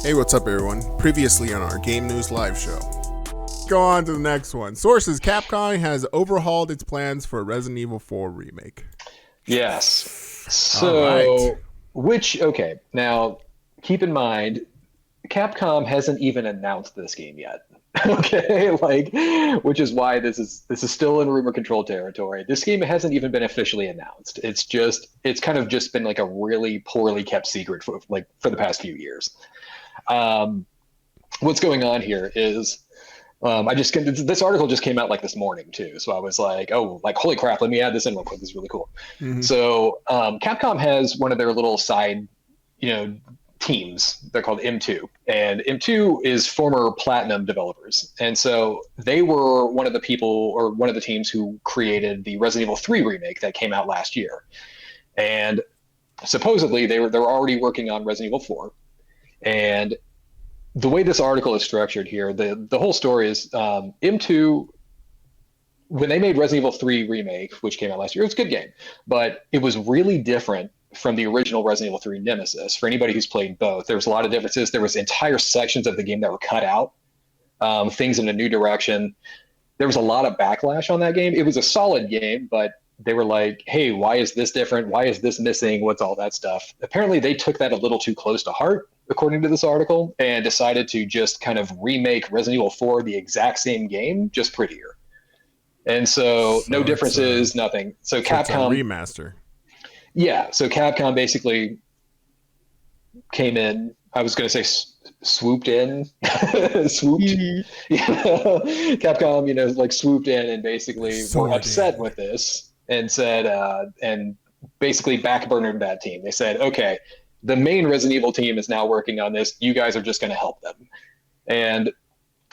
Hey, what's up, everyone? Previously on our Game News Live show. Go on to the next one. Sources: Capcom has overhauled its plans for Resident Evil 4 remake. Yes. All right. Okay, now keep in mind, Capcom hasn't even announced this game yet. Okay, which is why this is still in rumor control territory. This game hasn't even been officially announced. It's kind of just been like a really poorly kept secret for the past few years. Um, what's going on here is this article just came out like this morning too, so I was like, oh, like holy crap, let me add this in real quick. This is really cool. Mm-hmm. So Capcom has one of their little side, teams. They're called M2, and M2 is former Platinum developers, and so they were one of the people or one of the teams who created the Resident Evil 3 remake that came out last year, and supposedly they're already working on Resident Evil 4, and the way this article is structured here, the whole story is M2, when they made Resident Evil 3 Remake, which came out last year, it was a good game, but it was really different from the original Resident Evil 3 Nemesis. For anybody who's played both, there was a lot of differences. There was entire sections of the game that were cut out, things in a new direction. There was a lot of backlash on that game. It was a solid game, but they were like, hey, why is this different? Why is this missing? What's all that stuff? Apparently, they took that a little too close to heart, according to this article, and decided to just kind of remake Resident Evil 4 the exact same game, just prettier. And so no differences, nothing. So Capcom, it's a remaster. Yeah, so Capcom basically came in. I was going to say swooped in, swooped. Capcom, like swooped in and basically were upset with this and said, and basically backburnered that team. They said, okay, the main Resident Evil team is now working on this. You guys are just going to help them. And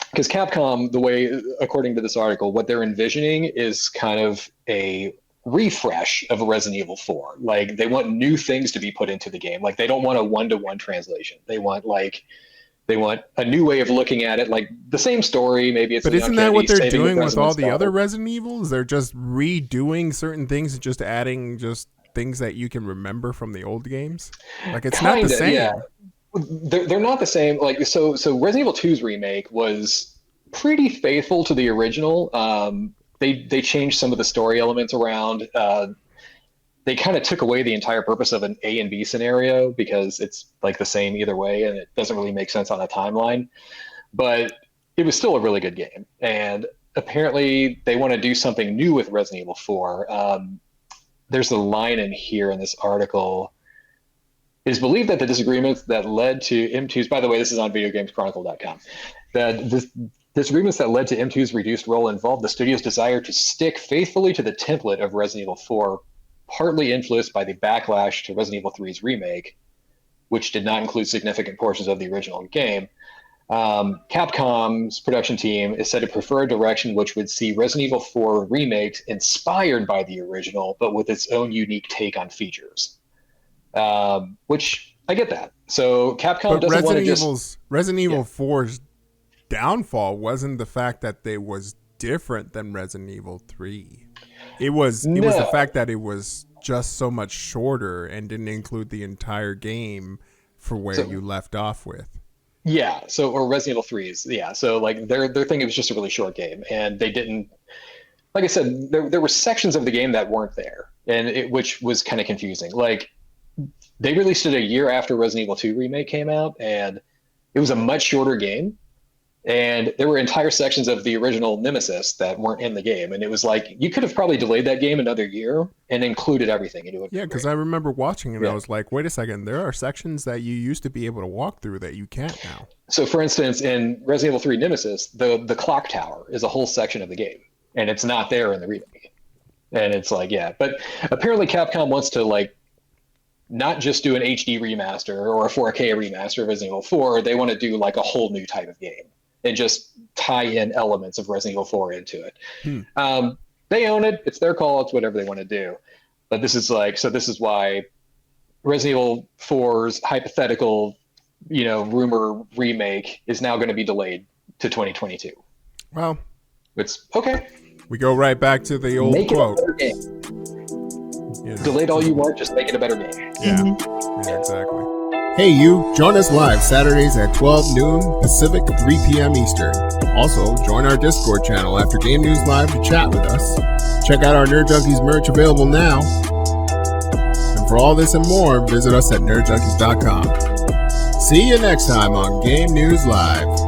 because Capcom, the way, according to this article, what they're envisioning is kind of a refresh of Resident Evil 4. Like they want new things to be put into the game. Like they don't want a one-to-one translation. They want a new way of looking at it, like the same story. Maybe it's. But isn't that what they're doing with all the other Resident Evils? They're just redoing certain things and just adding just things that you can remember from the old games. Like it's not the same. Yeah. They're not the same. Like so Resident Evil 2's remake was pretty faithful to the original. They changed some of the story elements around. They kind of took away the entire purpose of an A and B scenario because it's like the same either way, and it doesn't really make sense on a timeline. But it was still a really good game, and apparently they want to do something new with Resident Evil 4. There's a line in here in this article. It is believed that the disagreements that led to M2's, by the way, this is on videogameschronicle.com, that disagreements that led to M2's reduced role involved the studio's desire to stick faithfully to the template of Resident Evil 4, partly influenced by the backlash to Resident Evil 3's remake, which did not include significant portions of the original game. Capcom's production team is said to prefer a direction which would see Resident Evil 4 remakes inspired by the original, but with its own unique take on features. Which I get that. So Capcom doesn't want to just... Resident Evil 4's downfall wasn't the fact that it was different than Resident Evil 3. It was the fact that it was just so much shorter and didn't include the entire game for where you left off with. Yeah, or Resident Evil 3 is, yeah. So like their thing, it was just a really short game, and they didn't, like I said, there were sections of the game that weren't there, and which was kind of confusing. Like they released it a year after Resident Evil 2 remake came out, and it was a much shorter game. And there were entire sections of the original Nemesis that weren't in the game. And it was like, you could have probably delayed that game another year and included everything into it. Yeah, because I remember watching it and I was like, wait a second, there are sections that you used to be able to walk through that you can't now. So for instance, in Resident Evil 3 Nemesis, the clock tower is a whole section of the game. And it's not there in the remake. And it's like, yeah. But apparently Capcom wants to like, not just do an HD remaster or a 4K remaster of Resident Evil 4. They want to do like a whole new type of game and just tie in elements of Resident Evil 4 into it. They own it. It's their call. It's whatever they want to do. But this is why Resident Evil 4's hypothetical, rumor remake is now going to be delayed to 2022. Well, it's okay. We go right back to the old quote. Delayed all you want, just make it a better game. Yeah, exactly. Hey you, join us live Saturdays at 12 noon Pacific, 3 p.m. Eastern. Also, join our Discord channel after Game News Live to chat with us. Check out our Nerd Junkies merch available now. And for all this and more, visit us at nerdjunkies.com. See you next time on Game News Live.